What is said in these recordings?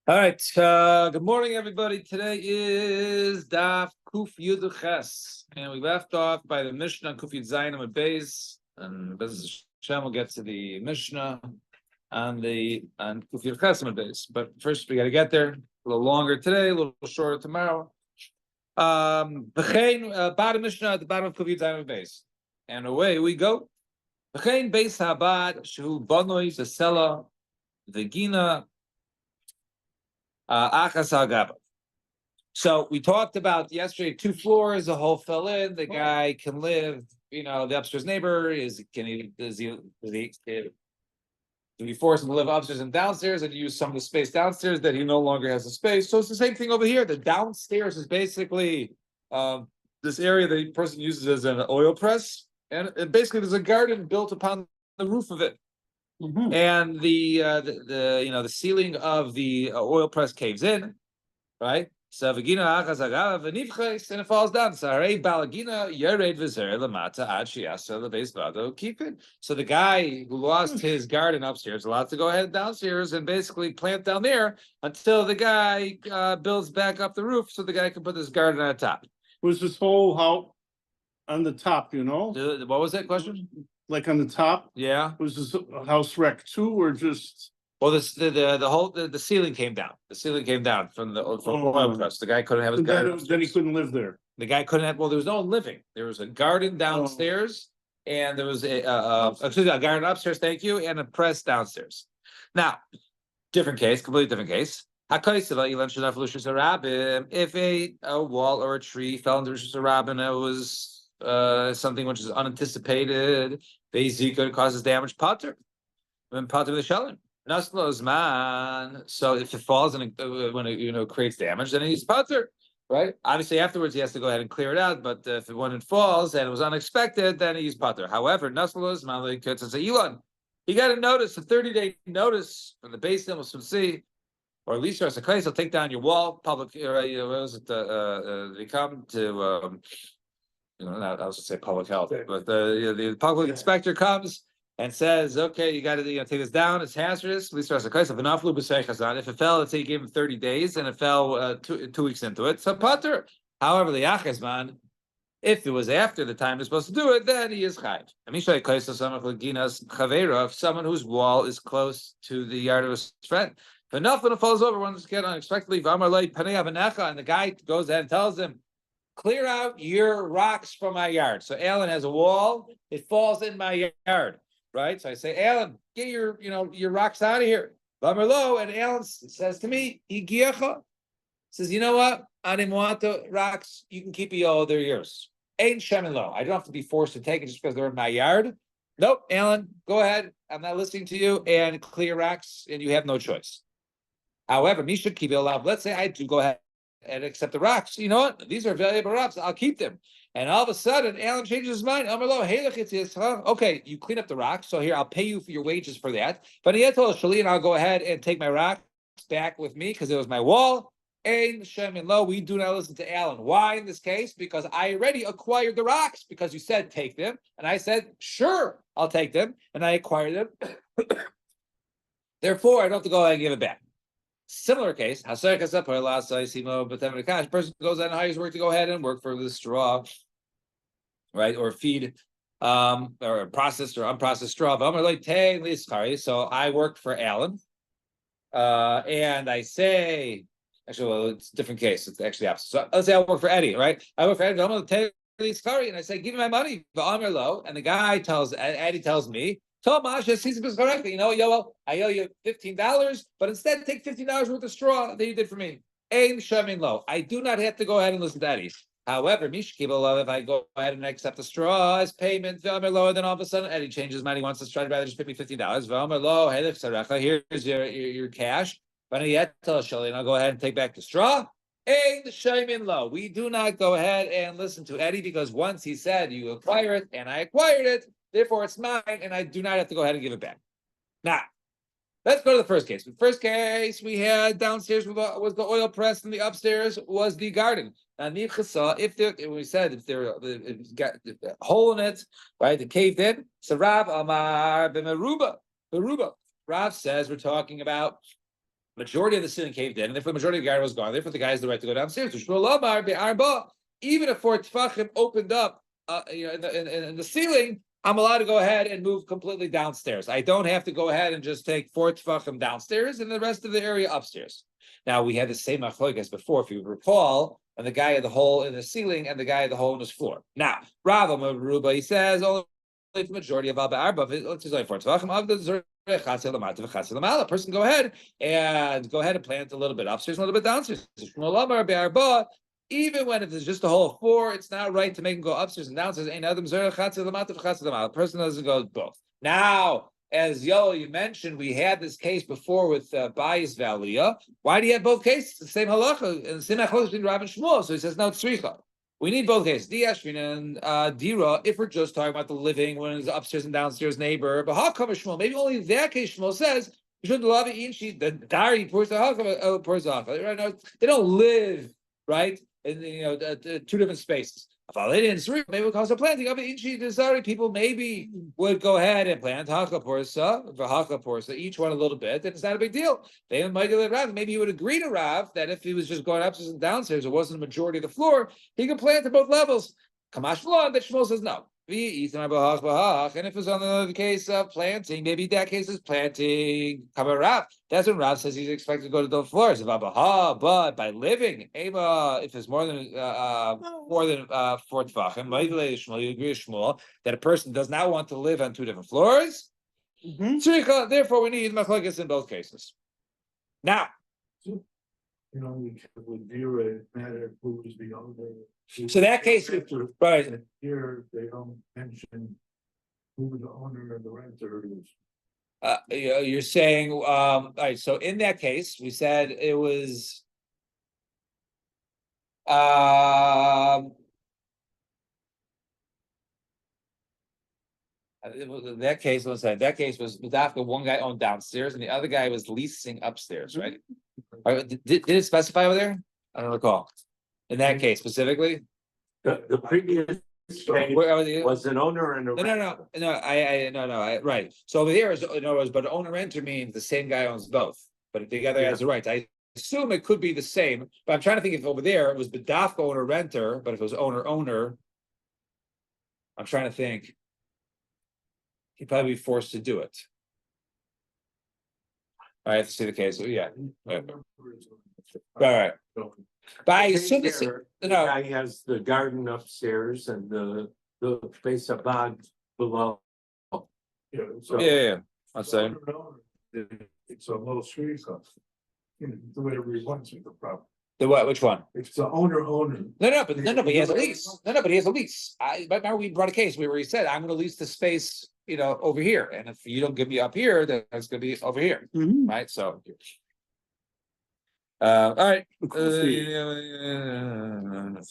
All right. Good morning, everybody. Today is Daf Kuf Yud Ches, and we left off by the Mishnah on Kuf Yud Zayin and Beis, and Bez Hashem will get to the Mishnah on Kuf Yud Ches and Beis. But first, we got to get there. A little longer today, a little shorter tomorrow. Bottom Mishnah at the bottom of Kuf Yud Zayin and Beis, and away we go. B'chein Beis Habad Shehu Banoi Zesela Vegina. So we talked about yesterday 2 floors, the whole fell in. The guy can live, the upstairs neighbor do we force him to live upstairs and downstairs and use some of the space downstairs that he no longer has the space? So it's the same thing over here. The downstairs is basically this area that the person uses as an oil press, and basically there's a garden built upon the roof of it. Mm-hmm. And the ceiling of the oil press caves in, right? So and it falls down. So the guy who lost his garden upstairs is allowed to go ahead downstairs and basically plant down there until the guy builds back up the roof so the guy can put this garden on top. Was this whole house on the top, What was that question? Like on the top? Yeah. Was this house wreck too, or just? Well, the ceiling came down. The ceiling came down from the oil press. The guy couldn't have his garden. Then he couldn't live there. The guy couldn't have. Well, there was no one living. There was a garden downstairs, and there was a garden upstairs. Thank you, and a press downstairs. Now, different case, completely different case. If a wall or a tree fell into Rishus Harabim, it was something which is unanticipated. Basically, causes damage. Potter, when potter the shelling. Naslo so if it falls and when it creates damage, then he's potter, right? Obviously, afterwards he has to go ahead and clear it out. But when it falls and it was unexpected, then he's potter. However, Naslo Zman, he got a notice, a 30-day notice from the base level from sea, or at least there's a case. He'll take down your wall. Public, they come to. I was going to say public health, but the public inspector comes and says, okay, you got to take this down. It's hazardous. At least there's a case of an If it fell, let's say you gave him 30 days and it fell 2 weeks into it. So pater. However, the Yachesman, if it was after the time they're supposed to do it, then he is chayv. If someone whose wall is close to the yard of his friend, if nothing falls over once again unexpectedly, and the guy goes ahead and tells him, clear out your rocks from my yard. So Alan has a wall, it falls in my yard, right? So I say, Alan, get your rocks out of here. And Alan says to me, says, you know what? I didn't want the rocks. You can keep it all, they're yours. Ain't shemin lo. I don't have to be forced to take it just because they're in my yard. Nope, Alan, go ahead. I'm not listening to you, and clear rocks, and you have no choice. However, me should keep it alive. Let's say I do go ahead and accept the rocks. You know what? These are valuable rocks. I'll keep them. And all of a sudden, Alan changes his mind. Okay, you clean up the rocks. So here, I'll pay you for your wages for that. But he had told Shalin, I'll go ahead and take my rocks back with me because it was my wall. Ein shemin lo. We do not listen to Alan. Why in this case? Because I already acquired the rocks because you said take them. And I said, sure, I'll take them. And I acquired them. Therefore, I don't have to go ahead and give it back. Similar case, person goes out and hires work to go ahead and work for the straw, right? Or feed or processed or unprocessed straw. So I work for Alan. And I say, actually, well, it's a different case. It's actually opposite. So let's say I work for Eddie, right? I work for Eddie. And I say, give me my money. And the guy Eddie tells me, you know, I owe you $15, but instead take $15 worth of straw that you did for me. Ein shemin lo. I do not have to go ahead and listen to Eddie. However, if I go ahead and accept the straw as payment, then all of a sudden Eddie changes his mind. He wants to try to rather just pay me $15. Here's your cash. But I'll go ahead and take back the straw. Ein shemin lo. We do not go ahead and listen to Eddie because once he said you acquire it and I acquired it, therefore it's mine and I do not have to go ahead and give it back. Now, let's go to the first case. The first case we had downstairs was the oil press and the upstairs was the garden. Now, if it got a hole in it, right, it caved in. So Rav Amar b'meruba. Rav says we're talking about Majority of the ceiling caved in, and therefore the majority of the garden was gone. Therefore, the guy has the right to go downstairs. Even if 4 tefachim opened up, in the ceiling, I'm allowed to go ahead and move completely downstairs. I don't have to go ahead and just take 4 tefachim downstairs and the rest of the area upstairs. Now we had the same machlokes as before, if you recall, and the guy had the hole in the ceiling and the guy had the hole in his floor. Now, Rav Ruba, he says only the majority of Abba Arba, let's just like 4 tefachim of the a person go ahead and plant a little bit upstairs, a little bit downstairs. Even when it is just a hole of 4, it's not right to make him go upstairs and downstairs. A person doesn't go both. Now, as you mentioned, we had this case before with Bayis Valia. Why do you have both cases? The same halacha and the same halacha between Rav and Shmuel. So he says, no, it's tzricha. We need both cases. Diashvin and Dira, if we're just talking about the living, when it's upstairs and downstairs neighbor. But how come Shmuel? Maybe only in that case Shmuel says, the Dari pours the halacha, pours the halacha. Right now, they don't live, right? In two different spaces. Maybe because of planting, people maybe would go ahead and plant porsa, each one a little bit, and it's not a big deal. They might do Rav. Maybe you would agree to Rav that if he was just going upstairs and downstairs, it wasn't a majority of the floor, he could plant at both levels. Kamash Vlon, that Shmuel says no. And if it's on the case of planting, maybe that case is planting. Rav. That's when Rav says he's expected to go to the floors. But by living, if it's more than 4 tefachim, you agree with Shmuel that a person does not want to live on 2 different floors. Therefore, we need machlokes in both cases. Now, with Dira, it matter who is the owner. So that case, right? Here they don't mention who the owner and the renter is. You're saying, all right. So in that case, we said it was. That case was Medafka. One guy owned downstairs, and the other guy was leasing upstairs, right? Did it specify over there? I don't recall. In that case specifically, the previous case was an owner and a right. So over there is in other words, but owner renter means the same guy owns both, but the other has the rights. I assume it could be the same, but I'm trying to think if over there it was Bedafka owner renter, but if it was owner, I'm trying to think. He'd probably be forced to do it. I have to see the case. Yeah. Right. But I assume the guy has the garden upstairs and the base of bog below. Yeah. I'll say. It's a low street cost. Do whatever he wants with the property. The what? Which one? It's the owner. But he has a lease. But he has a lease. I remember we brought a case where he said, "I'm going to lease the space, over here, and if you don't give me up here, then it's going to be over here." Right? So, all right.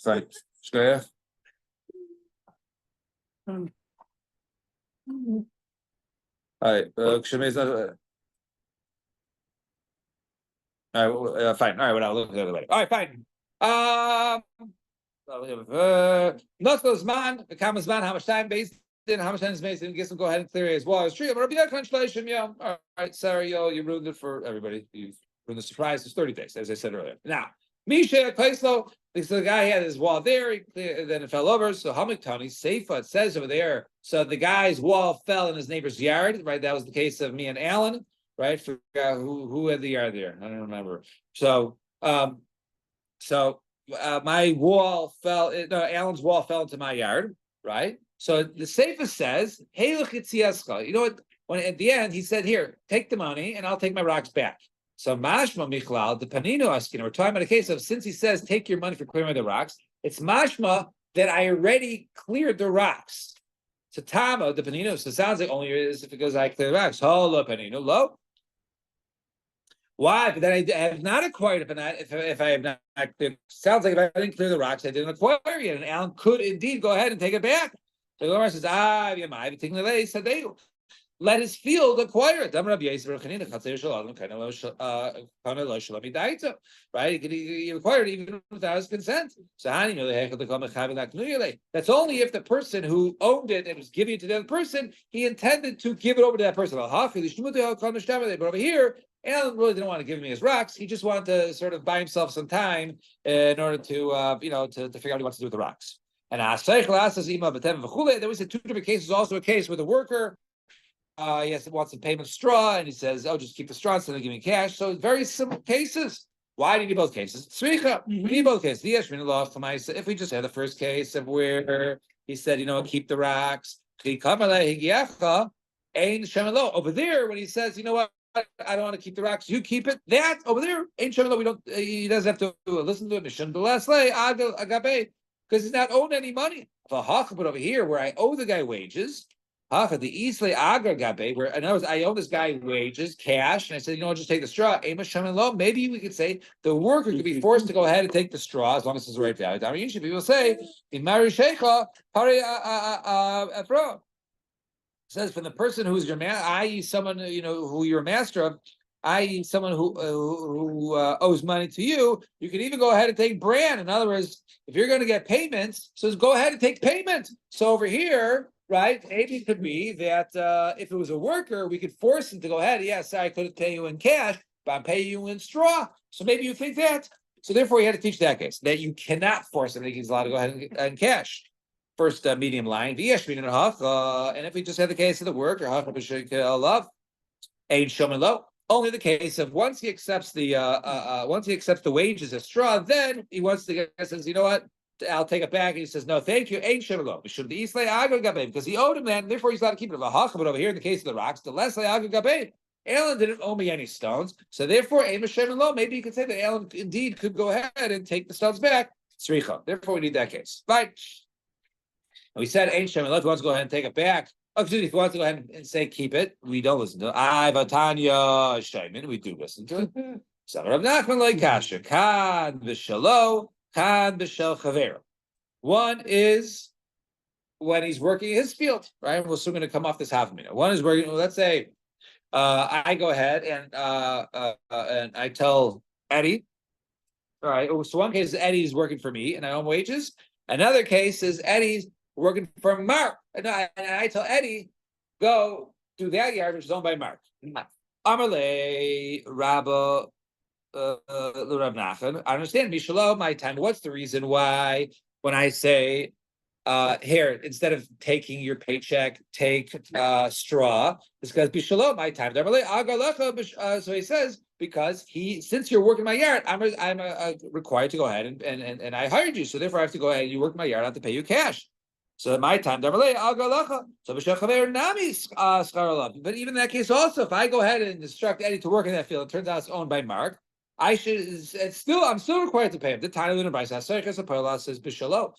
Fine. All right. All right, fine. All right, well, I'll look at the other way. All right, fine. Not those man, the common man, how much time based in, how much time is based in, guess we'll go ahead and clear it as well. It's true, but Rabbi translation, all right, sorry, you ruined it for everybody. You've ruined the surprise. It's 30 days, as I said earlier. Now, Misha Kaislo, the guy had his wall there, then it fell over. So Hamiktani, Seifa, it says over there. So the guy's wall fell in his neighbor's yard, right? That was the case of me and Alan. Right? Forgot who had the yard there. I don't remember. So, my wall fell. No, Alan's wall fell into my yard. Right. So the Sefer says, "Hey, look at Siascha." You know what? When at the end he said, "Here, take the money, and I'll take my rocks back." So mashma michlal the panino askin. We're talking about a case of since he says, "Take your money for clearing the rocks." It's mashma that I already cleared the rocks. So Tama the panino. So it sounds like only is if it goes I clear the rocks. Hello panino low. Why? But then I have not acquired it. If I have not cleared, sounds like if I didn't clear the rocks, I didn't acquire it. And Alan could indeed go ahead and take it back. The Gemara says, "I've taken the lay." Said they. let his field acquire it. Right? He acquired it even without his consent. So that's only if the person who owned it and was giving it to the other person, he intended to give it over to that person. But over here, Alan really didn't want to give me his rocks. He just wanted to sort of buy himself some time in order to, to figure out what he wants to do with the rocks. And there was two different cases. Also, a case where the worker he wants to payment straw, and he says, "Oh, just keep the straw instead of giving cash." So very simple cases. Why do you need both cases? Tzricha. We need both cases. If we just had the first case of where he said, keep the rocks. Over there, when he says, you know what, I don't want to keep the rocks, you keep it. That over there, ain't shemelo. We don't. He doesn't have to listen to it. Because he's not owed any money. But over here, where I owe the guy wages. The Isle Agar Gabe, where in other words, I owe this guy wages, cash, and I said, just take the straw. Maybe we could say the worker could be forced to go ahead and take the straw as long as it's the right value. Usually people say, in Mari Sheikha, says from the person who's your man, i.e., someone who you're a master of, i.e., someone who owes money to you, you can even go ahead and take brand. In other words, if you're going to get payments, so go ahead and take payment. So over here, right? Maybe it could be that if it was a worker, we could force him to go ahead. Yes, I could pay you in cash, but I'm paying you in straw. So maybe you think that. So therefore, you had to teach that case that you cannot force him. He's allowed to go ahead and cash. First medium line. And if we just had the case of the worker, only the case of once he accepts the wages as straw, then he wants to get says, you know what? I'll take it back. And he says, no, thank you. Ain't shemelo. Should the Islay Agor Gabe, because he owed him that, and therefore he's allowed to keep it. But over here in the case of the rocks, the Leslie Agor Gabe, Alan didn't owe me any stones. So therefore, Ain't shemelo. Maybe you could say that Alan indeed could go ahead and take the stones back. Tzricha. Therefore, we need that case. Fine. And we said Ain't shemelo. If he wants to go ahead and take it back. Oh, excuse me, if he wants to go ahead and say keep it, we don't listen to it. Vatanya Shaimin, we do listen to it. So Rav Nachman like Kasha, Kan v'shalo. One is when he's working his field, right? We're still going to come off this half a minute. One is working. Let's say I go ahead and I tell Eddie. All right. So one case is Eddie's working for me and I own wages. Another case is Eddie's working for Mark, and I tell Eddie, go do that yard which is owned by Mark. Amarle Rabba. Rav Nachman, I understand Mishalo, my time. What's the reason why when I say here, instead of taking your paycheck, take straw? It's because Mishalo, my time. So he says, because since you're working my yard, I'm required to go ahead and I hired you. So therefore I have to go ahead and you work my yard, I have to pay you cash. So my time, so but even in that case also, if I go ahead and instruct Eddie to work in that field, it turns out it's owned by Mark, I'm still required to pay him. The time of the price says Bishalo.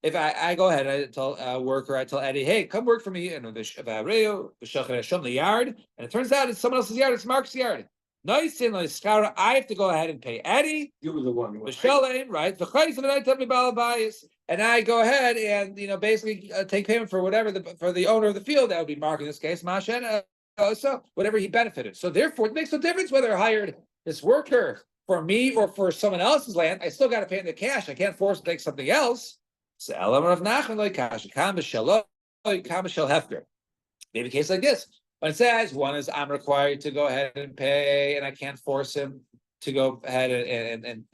If I go ahead and I tell worker, I tell Eddie, hey, come work for me in the yard, and it turns out it's someone else's yard, it's Mark's yard. I have to go ahead and pay Eddie. You were the one. Right? And I go ahead and basically take payment for whatever for the owner of the field. That would be Mark in this case, Mashen. So whatever he benefited. So therefore, it makes no difference whether I hired this worker for me or for someone else's land. I still got to pay him the cash. I can't force him to take something else. So maybe a case like this. When it says one is I'm required to go ahead and pay, and I can't force him to go ahead and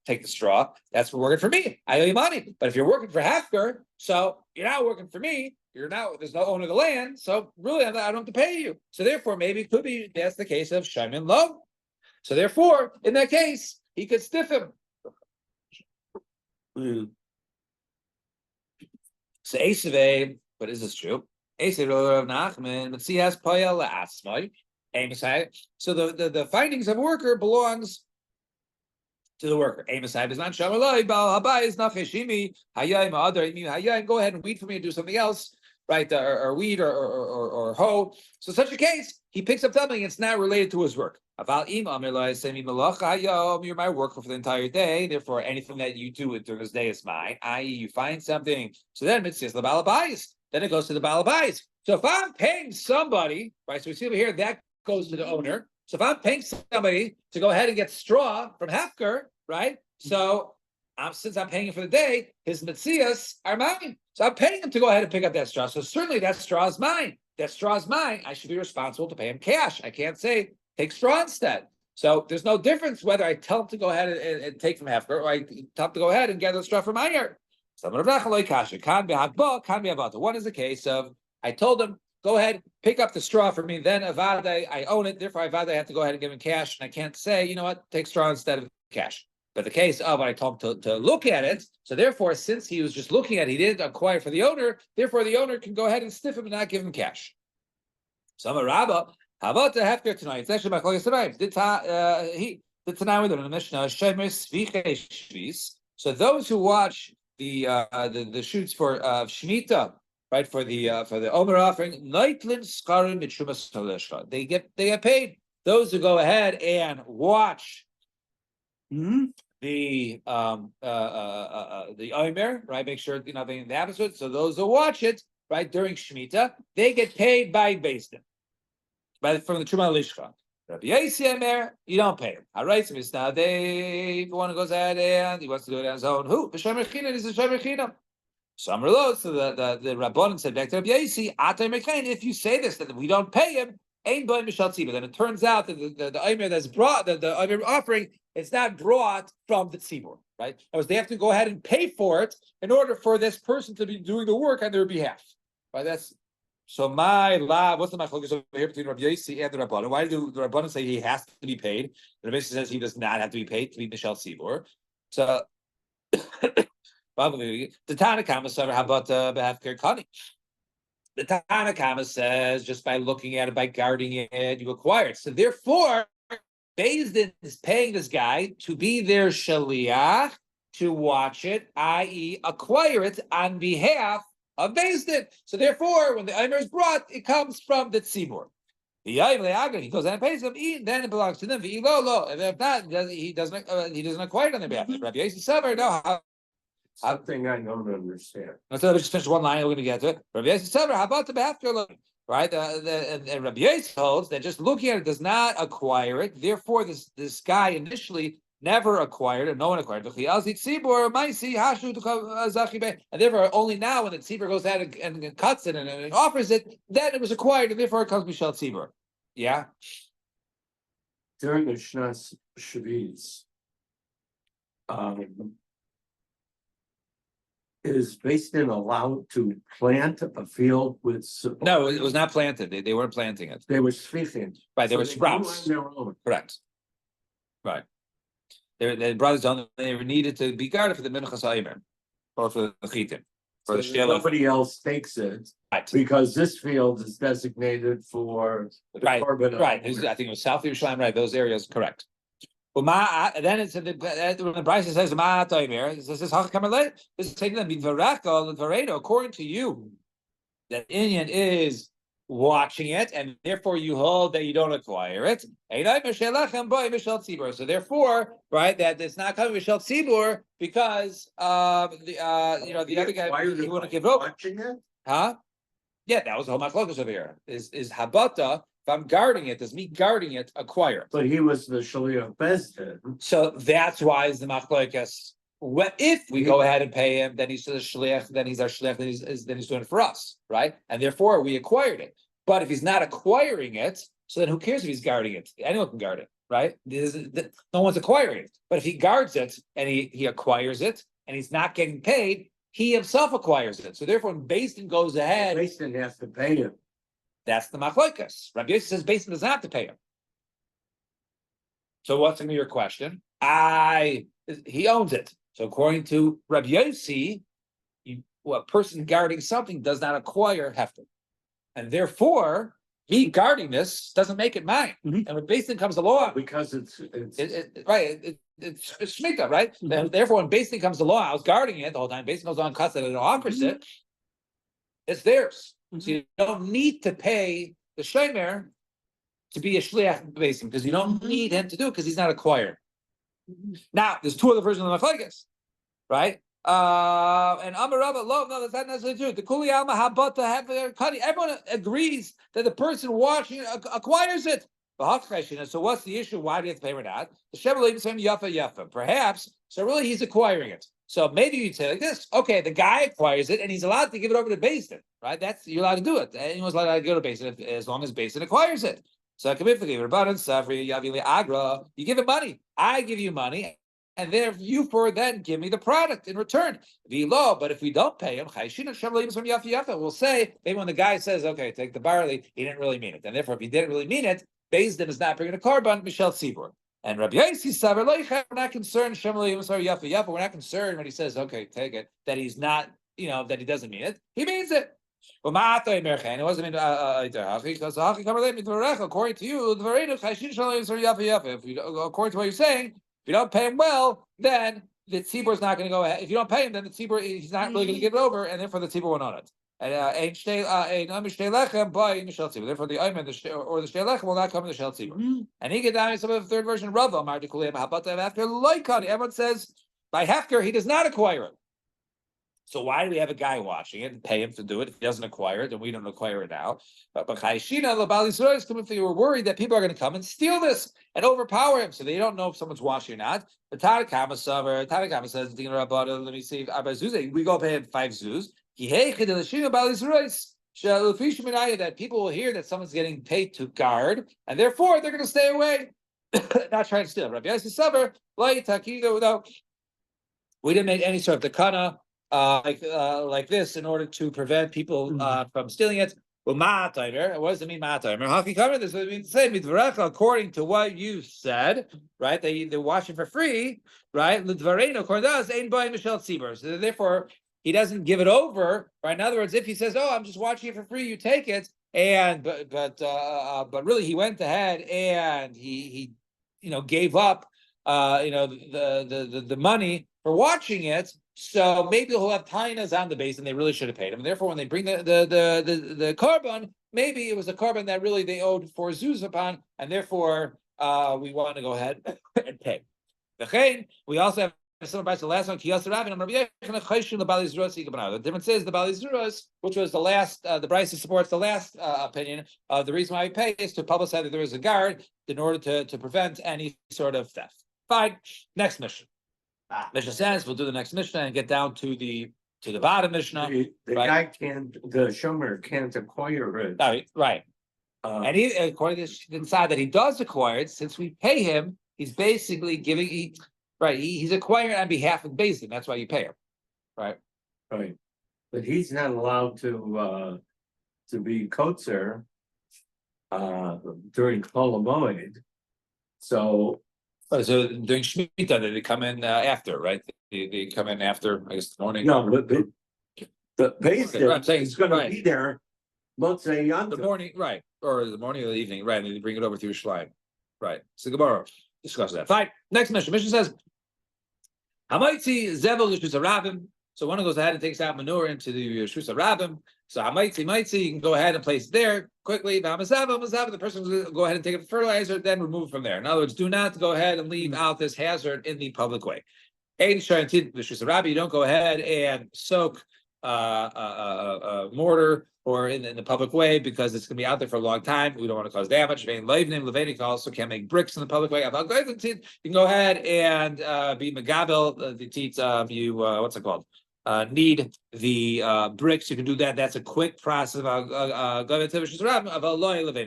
take the straw. That's for working for me. I owe you money. But if you're working for Hefker, so you're not working for me. There's no owner of the land. So really, I don't have to pay you. So therefore, maybe it could be that's the case of Shaimin Lo. So therefore, in that case, he could stiff him. So Esave, but is this true? So the findings of a worker belongs to the worker. Is not go ahead and weed for me and do something else, right? Or weed or hoe. So such a case, he picks up something it's not related to his work. You're my worker for the entire day, therefore anything that you do during this day is mine, i.e. you find something. So then mitzvahs the balabayis. then it goes to the balabais. So if I'm paying somebody, right? So we see over here that goes to the owner. So if I'm paying somebody to go ahead and get straw from Hefker, right? So since I'm paying him for the day, his metzias are mine. So I'm paying him to go ahead and pick up that straw. So certainly that straw is mine. That straw is mine. I should be responsible to pay him cash. I can't say take straw instead. So there's no difference whether I tell him to go ahead and take from Hefker or I tell him to go ahead and gather the straw from my yard. One is the case of I told him, go ahead, pick up the straw for me. Then Avada, I own it. Therefore, Avada, I have to go ahead and give him cash. And I can't say, you know what, take straw instead of cash. But the case of I told him to look at it. So therefore, since he was just looking at it, he didn't acquire for the owner. Therefore, the owner can go ahead and sniff him and not give him cash. So I'm a rabbi. How about the Hefker tonight? It's actually my colleague tonight. He did tonight with him in the Mishnah. So those who watch the shoots for Shemitah, right, for the Omer offering, they get paid. Those who go ahead and watch the Omer, right, make sure nothing happens to it. So those who watch it, right, during Shemitah, they get paid by Beis Din, from the Truma Lishka. Rabbi Yossi Omer, you don't pay him. All right, so now if one goes ahead and he wants to do it on his own, who? B'shem Rechinam, he's a Shem Rechinam. Some are low. So the Rabbanan said back to Rabbi Yossi, if you say this, that we don't pay him, ain't boy Mishal Tzibur. Then it turns out that the Omer that's brought, the Omer offering, it's not brought from the Tzibur, right? They have to go ahead and pay for it in order for this person to be doing the work on their behalf. Right? That's so my law. What's the machlokes over here between Rabbi Yossi and the Rabbanan? Why do the Rabbanan say he has to be paid? Rabbi Yossi says he does not have to be paid to be Mishal Tzibur. So the Tanakama said, how about Behafker Kani? The Tanakama says just by looking at it, by guarding it, you acquire it. So therefore, Beis Din is paying this guy to be their shaliach to watch it, i.e., acquire it on behalf of Beis Din. So therefore, when the Omer is brought, it comes from the tzibur. He goes and pays them, then it belongs to them. And if not, he doesn't acquire it on their behalf. Rabbi Yossi Savar, no. Something I don't understand. Let's just finish one line. We're going to get to it. Rabbi Yossi Savar, how about the Behafker? Right, and Rabbi Yossi holds that just looking at it does not acquire it. Therefore, this guy initially never acquired it. No one acquired it. And therefore, only now when the tzibur goes out and cuts it and offers it, then it was acquired, and therefore it comes Mishal Tzibur. Yeah. During the Shnas Shavuos, is Beis Din allowed to plant a field with? No, it was not planted. They weren't planting it. They were speaking. Right, they were grew sprouts. on their own. Correct. Right. They brought it on. They needed to be guarded for the minchas ha'omer, or for the chitim, for the So shelo. nobody else takes it Right. because this field is designated for the Right. carbon. Right. I think it was South Yerushalayim. Right. Those areas. Correct. Well, then it said when the Bryce says Ma Toimer, it says this is taking them according to you, that Inyan is watching it, and therefore you hold that you don't acquire it. So therefore, right, that it's not coming Mishal Tzibur because the other guy he wouldn't give over. Watching it? Huh? Yeah, that was the whole machlokas over here. Is habata. If I'm guarding it, does me guarding it acquire? But he was the shaliach Beis Din. So that's why is the machlokas. What if we go ahead and pay him? Then he's the shliach. Then he's our shliach. Then he's doing it for us, right? And therefore we acquired it. But if he's not acquiring it, so then who cares if he's guarding it? Anyone can guard it, right? No one's acquiring it. But if he guards it and he acquires it and he's not getting paid, he himself acquires it. So therefore, when Beis Din goes ahead, Beis Din has to pay him. that's the machlokas. Rabbi Yossi says Beis Din does not have to pay him. So what's going to be your question? He owns it. So according to Rabbi Yossi, a person guarding something does not acquire hefker, and therefore me guarding this doesn't make it mine. And when Beis Din comes along, Because it's shmita, right? And therefore, when Beis Din comes along, I was guarding it the whole time. Beis Din goes on, cuts it, and offers it. It's theirs. So you don't need to pay the shomer to be a shliach Beis Din because you don't need him to do it because he's not acquired. Now, there's two other versions of the machlekes, right? And Amarava, no, that's not necessarily true. The Kuli Alma Habata have cutting. Everyone agrees that the person washing acquires it. So what's the issue? Why do you have to pay or not? The Chevrolet saying Yafa Yafa. Perhaps so. Really, he's acquiring it. So maybe you'd say like this: okay, the guy acquires it, and he's allowed to give it over to Basin, right? That's you're allowed to do it. Anyone's allowed to go to Basin as long as Basin acquires it. So you give him money. I give you money. And then you for then give me the product in return. V'lo, but if we don't pay him, we'll say maybe when the guy says, "Okay, take the barley," he didn't really mean it, and therefore, if he didn't really mean it, Beis Din is not bringing a korban. Michelle Tzibur and Rabbi Yossi Savar, we're not concerned. We're not concerned when he says, "Okay, take it," that he's not, that he doesn't mean it. He means it. It wasn't mean according to you. According to what you're saying. If you don't pay him well, then the tzibur is not going to go ahead. If you don't pay him, then the tzibur he's not really going to give it over, and therefore the tzibur won't own it. And therefore the ayman or the shtei lechem will not come in the shel tzibur. And he get down some of the third version. Rava after loikani. Everyone says by hefker he does not acquire it. So why do we have a guy watching it and pay him to do it? If he doesn't acquire it, then we don't acquire it now. But we're worried that people are going to come and steal this and overpower him, so they don't know if someone's watching or not. The Tanakama says, let me see, we go pay him 5 zuz. That people will hear that someone's getting paid to guard, and therefore they're going to stay away, not trying to steal. Rabbi Yossi Savar, we didn't make any sort of takana like this in order to prevent people from stealing it. Well, ma'ataymer. What does it mean, ma'ataymer? Haki covered this. It means say midvarecha according to what you said, right? They're washing for free, right? L'dvareno according to us, ain't buying Michelle Tzibur. So therefore, he doesn't give it over, right? In other words, if he says, "Oh, I'm just watching it for free," you take it, and but really he went ahead and he gave up the money for watching it. So maybe he'll have tainas on the base, and they really should have paid him. And therefore, when they bring the korban, maybe it was a korban that really they owed 4 zuz upon, and therefore we want to go ahead and pay. We also have some advice. The last one, the difference is the Bali Zuras, which was the last. The Bryce supports the last opinion. The reason why we pay is to publicize that there is a guard in order to prevent any sort of theft. Fine. Next mission. Mishnah says we'll do the next Mishnah and get down to the bottom Mishnah. The guy can't, the shomer can't acquire it. Right. And he, according to the side that he does acquire it, since we pay him, he's basically giving. He's acquiring on behalf of Beis Din. That's why you pay him. Right. But he's not allowed to be kotzer during Kol HaMoed. So during Shemitah, they come in after, right? They come in after, I guess, the morning. No, but the Beis Din I'm saying is going to be there. Motzei Yom the morning, right, or the morning or the evening, right? And they bring it over to Yerushalayim, right? So Gemara discuss that. Fine. Next mission. Mission says, "Hamaitzi zevel l'shus harabim." So one goes ahead and takes out manure into the shus harabim. So hamaitzi, you can go ahead and place it there quickly. The person will go ahead and take up the fertilizer, then remove it from there. In other words, do not go ahead and leave out this hazard in the public way. You don't go ahead and soak mortar or in the public way because it's going to be out there for a long time. We don't want to cause damage. You also can't make bricks in the public way. You can go ahead and be megabel the teats of you. What's it called? Need the bricks. You can do that. That's a quick process. But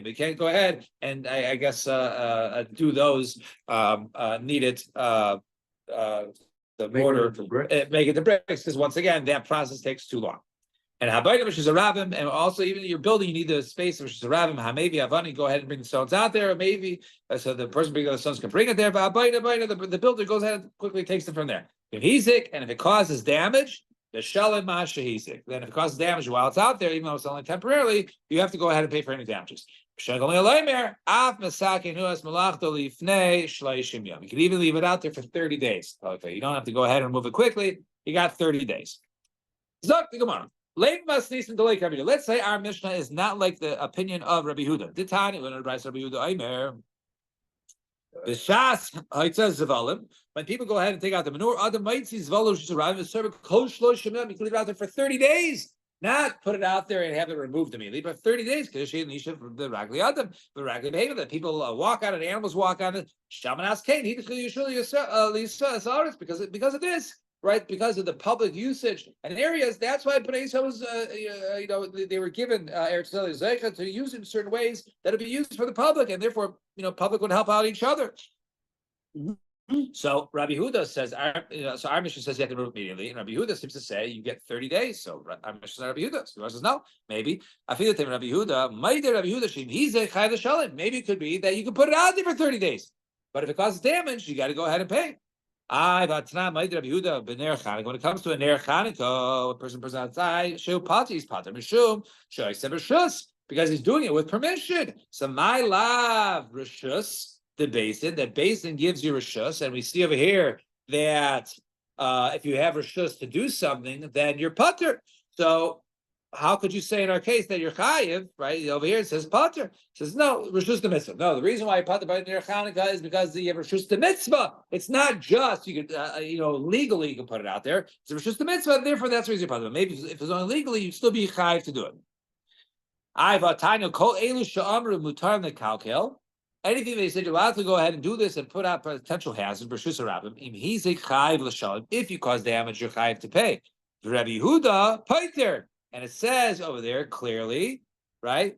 you can't go ahead and I guess do those needed the mortar, make it the bricks, because once again that process takes too long. And habayim which is a rabbim, and also even your building, you need the space which is a rabbim. Maybe avani, go ahead and bring the stones out there, or maybe so the person bringing the stones can bring it there. But the builder goes ahead and quickly takes it from there. If he's sick, and if it causes damage, the shalim mashahisik. Then if it causes damage while it's out there, even though it's only temporarily, you have to go ahead and pay for any damages. You can even leave it out there for 30 days. Okay, you don't have to go ahead and remove it quickly. You got 30 days. Let's say our Mishnah is not like the opinion of Rabbi Huda. B'shas haitzah zavalim. When people go ahead and take out the manure, other mitzvahs zvalim shizarayim v'serve kol shloshim yom. You can leave it out there for 30 days, not put it out there and have it removed immediately, but 30 days. Because the ragli adam, the ragli behavior that people walk on it, animals walk on it. Shamanas kain he usually because of this. Right, because of the public usage and areas, that's why Bnei Yisrael was, they were given Eretz Yisrael Zeicha to use it in certain ways that would be used for the public, and therefore, public would help out each other. So Rabbi Huda says, so our mission says you have to remove immediately, and Rabbi Huda seems to say you get 30 days. So our mission is Rabbi Huda. So he says no, maybe I feel that Rabbi Huda, maybe it could be that you can put it out there for 30 days, but if it causes damage, you got to go ahead and pay. When it comes to a ner Chanukah, a person puts outside, show pati, pater mishum, show rishus, because he's doing it with permission. So my love rishus, the basin, that basin gives you rishus, and we see over here that if you have rishus to do something, then you're pater. So how could you say in our case that you're chayiv, right? Over here it says pater. It says no, rishus the mitzvah. No, the reason why you pater by ner Chanukah is because you have rishus the mitzvah. It's not just you could, legally you can put it out there. It's rishus the mitzvah, and therefore that's the reason you pater. Maybe if it's only legally, you'd still be chayiv to do it. I've tanya kol elu sha'amru mutar nekalkel. Anything they said you're allowed to go ahead and do this and put out potential hazards, rishus harabim. He's a chayiv l'shalom. If you cause damage, you're chayiv to pay. Rabbi Yehuda pater. And it says over there clearly, right?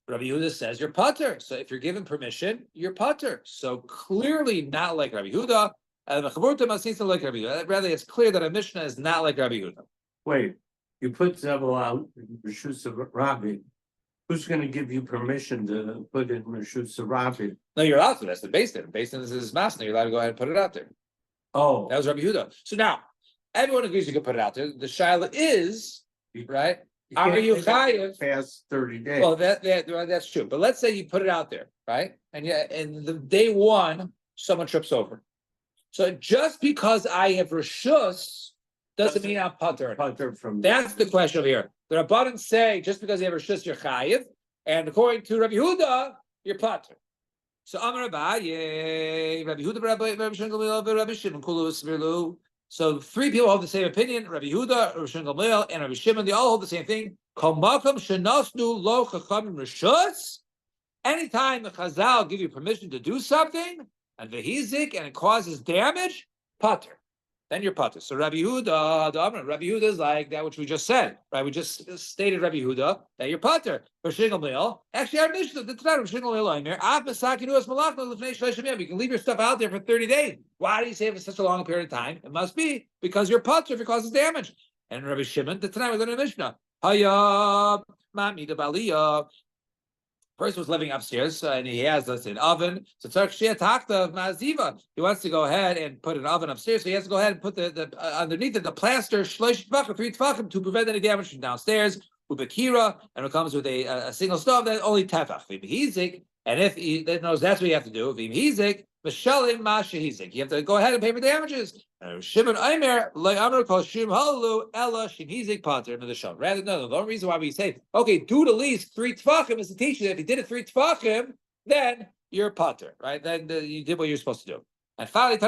Rabbi Yehuda says you're pater. So if you're given permission, you're pater. So clearly not like Rabbi Yehuda. Rather, it's clear that a Mishnah is not like Rabbi Yehuda. Wait, you put Zevel out in Rishus Rabbi. Who's going to give you permission to put in Rishus Rabbi? No, you're allowed to. That's the basin. Basin is his master. You're allowed to go ahead and put it out there. Oh, That was Rabbi Yehuda. So now, everyone agrees you can put it out there. The shaila is, right? Are you chayiv? Past 30 days. Well, that's true. But let's say you put it out there, right? And the day one, someone trips over. So just because I have rishus doesn't mean I'm pater. That's the question over here. The Rabbanan say just because you have rishus, you're chayiv, and according to Rabbi Yehuda, you're pater. So Amar Abaye, Rabbi Yehuda, Rabbi Shimon, Kulu. So three people hold the same opinion: Rabbi Yehuda, Rabbi Shimon Gamliel, and Rabbi Shimon. They all hold the same thing. Anytime the Chazal give you permission to do something, and vehizik, and it causes damage, pater. Then you're pater. So Rabbi Yehuda is like that which we just said, right? We just stated Rabbi Yehuda that you're pater. Actually, our Mishnah, that's not Rabbi Shimon Gamliel. You can leave your stuff out there for 30 days. Why do you say it for such a long period of time? It must be because you're pater if it causes damage. And Rabbi Shimon, tonight we're going to Mishnah. Person was living upstairs and he has, let's say, an oven. So he wants to go ahead and put an oven upstairs. So he has to go ahead and put the underneath it the plaster 3 tefachim to prevent any damage from downstairs. Ubekira, and it comes with a single stove that only tefach. And if he knows that's what you have to do. You have to go ahead and pay for damages. Shimon Aimer, Shim Halu, Ella, Shimhizik Pater, and the show. Rather, no, the only reason why we say, okay, do the least 3 tefachim is to teach you that if you did it 3 tefachim, then you're Pater, right? Then you did what you're supposed to do. And finally,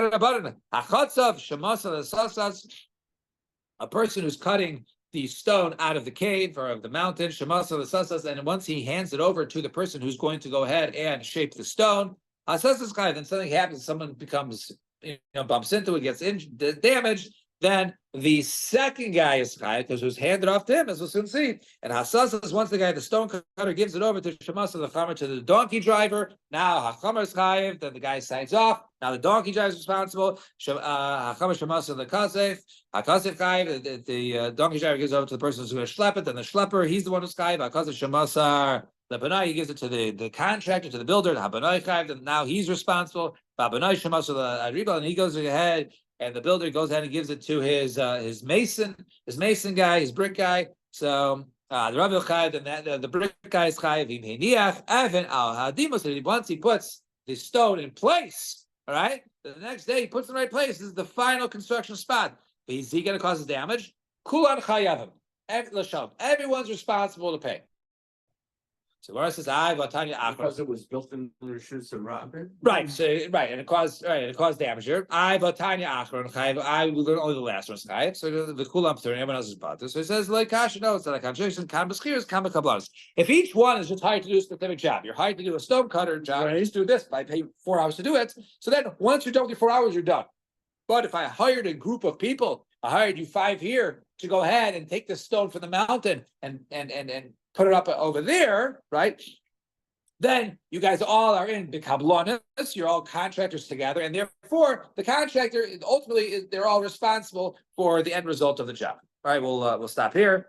a person who's cutting the stone out of the cave or of the mountain, and once he hands it over to the person who's going to go ahead and shape the stone, then something happens, someone becomes, bumps into it, gets damaged, then the second guy is chayiv because it was handed off to him, as we'll soon see. And Hasas is once the stone cutter gives it over to Shemas the chamer, to the donkey driver. Now Hachamer is chayiv, then the guy signs off. Now the donkey driver is responsible. Hachamer Shemas the kasef, Hakasef chayiv. The donkey driver gives it over to the person who's going to schlep it. Then the schlepper, he's the one who's chayiv. Hakasef Shemasar. The Banai, he gives it to the contractor, to the builder, the Habanai chayiv, and now he's responsible. Babanai Shemas the Ariba, and he goes ahead. And the builder goes ahead and gives it to his mason guy, his brick guy. So the Rabbi Chayiv, and the brick guy is Chayiv. Once he puts the stone in place, all right, the next day he puts it in the right place. This is the final construction spot. Is he going to cause damage? Kulan Chayavim. Everyone's responsible to pay. So Laura says, I Vatanya Achron. Because it was built in Rishus Rabin? Right, so and it caused damage here. I Vatanya Achron Chayiv. I will learn only the last one's Chayiv. So the Kulam turn, everyone else is about this. So he says, like Kasha, no, it's not a contradiction. Kam B'Schiras, Kam B'Kablanos. If each one is just hired to do a specific job, you're hired to do a stone cutter job. I used to do this, but I pay 4 hours to do it. So then once you're done with your 4 hours, you're done. But if I hired a group of people, I hired you 5 here to go ahead and take this stone from the mountain and put it up over there, right? Then you guys all are in the kablonis, you're all contractors together, and therefore the contractor ultimately they're all responsible for the end result of the job. All right, we'll stop here.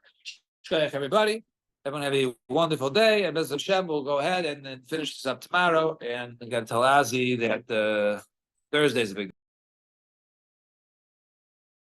Shkoyach everybody. Everyone have a wonderful day, and Bez Hashem will go ahead and then finish this up tomorrow. And again, tell Azi that Thursday's a big